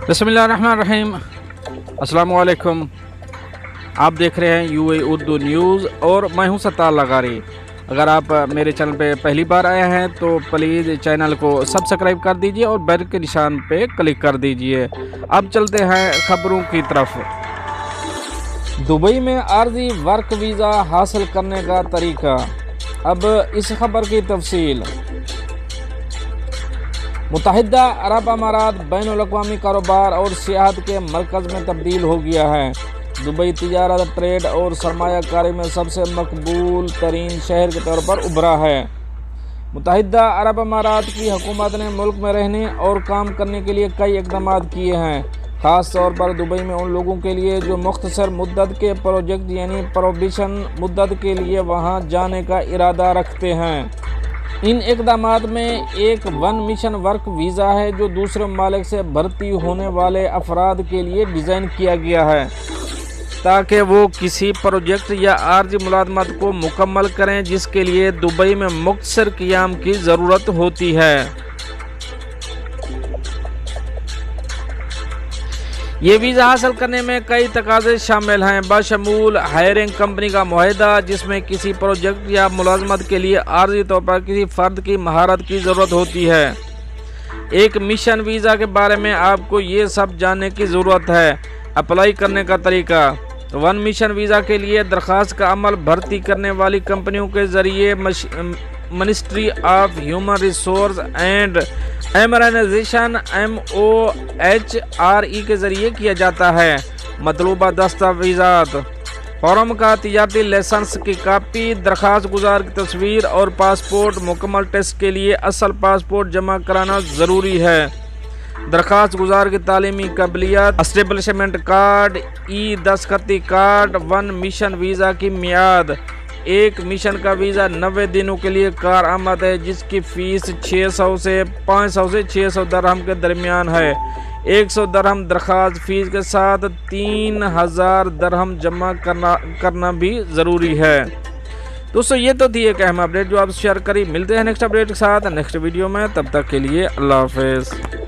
बिस्मिल्लाहिर्रहमानिर्रहीम। अस्सलाम वालेकुम। आप देख रहे हैं यूए उर्दू न्यूज़ और मैं हूं सत्तार लगारी। अगर आप मेरे चैनल पे पहली बार आए हैं तो प्लीज़ चैनल को सब्सक्राइब कर दीजिए और बेल के निशान पे क्लिक कर दीजिए। अब चलते हैं खबरों की तरफ। दुबई में आर्जी वर्क वीज़ा हासिल करने का तरीका। अब इस खबर की तफसील। मुत्तहिदा अरब अमारात बैनुल-अक़वामी कारोबार और सियाहत के मरकज़ में तब्दील हो गया है। दुबई तिजारत, ट्रेड और सरमायाकारी में सबसे मकबूल तरीन शहर के तौर पर उभरा है। मुत्तहिदा अरब अमारात की हुकूमत ने मुल्क में रहने और काम करने के लिए कई इक़दाम किए हैं, ख़ास तौर पर दुबई में उन लोगों के लिए जो मुख्तसर मुद्दत के प्रोजेक्ट यानी प्रोबेशन मुद्दत के लिए वहाँ जाने का इरादा रखते हैं। इन इक़दामात में एक वन मिशन वर्क वीज़ा है जो दूसरे ममालिक से भर्ती होने वाले अफराद के लिए डिज़ाइन किया गया है ताकि वो किसी प्रोजेक्ट या आर्जी मुलाज़मत को मुकम्मल करें जिसके लिए दुबई में मुख्तसर क़ियाम की ज़रूरत होती है। ये वीज़ा हासिल करने में कई तकाज़े शामिल हैं, बशमूल हायरिंग कंपनी का मुआहदा जिसमें किसी प्रोजेक्ट या मुलाज़मत के लिए आर्जी तौर पर किसी फ़र्द की महारत की ज़रूरत होती है। एक मिशन वीज़ा के बारे में आपको ये सब जानने की ज़रूरत है। अप्लाई करने का तरीका। वन मिशन वीज़ा के लिए दरख्वास्त का अमल भर्ती करने वाली कंपनियों के ज़रिए ministry of human resource and emiratisation MOHRE के ज़रिए किया जाता है। मतलूबा दस्तावेज़ात। फॉर्म का तिजारती लाइसेंस की कापी, दरख्वास्त गुजार की तस्वीर और पासपोर्ट। मुकम्मल टेस्ट के लिए असल पासपोर्ट जमा कराना ज़रूरी है। दरख्वास्त गुजार की तालीमी काबिलियत, एस्टेब्लिशमेंट कार्ड, दस्तखती कार्ड। वन मिशन वीज़ा की मियाद। एक मिशन का वीज़ा 90 दिनों के लिए कारआमद है जिसकी फ़ीस 500 से 600 दरहम के दरमियान है। 100 दरहम दरख्वास्त फ़ीस के साथ 3000 दरहम जमा करना भी ज़रूरी है। दोस्तों ये तो थी एक अहम अपडेट जो आप शेयर करी। मिलते हैं नेक्स्ट अपडेट के साथ नेक्स्ट वीडियो में। तब तक के लिए अल्लाह हाफ़िज़।